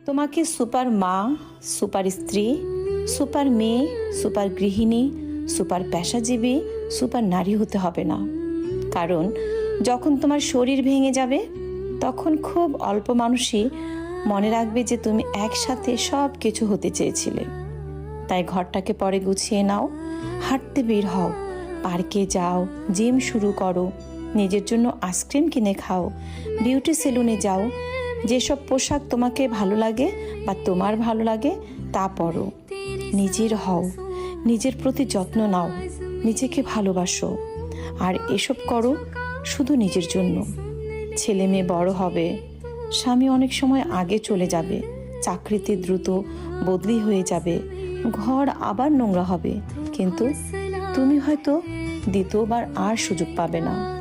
তোমাকে সুপার মা, সুপার স্ত্রী, সুপার মেয়ে, সুপার গৃহিণী, সুপার পেশাজীবী, সুপার নারী হতে হবে না। কারণ যখন তোমার শরীর ভেঙে যাবে তখন খুব অল্প মানুষই মনে রাখবে যে তুমি একসাথে সব কিছু হতে চেয়েছিলে। তাই ঘরটাকে পরে গুছিয়ে নাও, হাঁটতে বের হও, পার্কে যাও, জিম শুরু করো, নিজের জন্য আইসক্রিম কিনে খাও, বিউটি সেলুনে যাও, যেসব পোশাক তোমাকে ভালো লাগে বা তোমার ভালো লাগে তা পরো। নিজের হও, নিজের প্রতি যত্ন নাও, নিজেকে ভালোবাসো। আর এসব করো শুধু নিজের জন্য। ছেলে মেয়ে বড় হবে, স্বামী অনেক সময় আগে চলে যাবে, চাকরিতে দ্রুত বদলি হয়ে যাবে, ঘর আবার নোংরা হবে, কিন্তু তুমি হয়তো দ্বিতীয়বার আর সুযোগ পাবে না।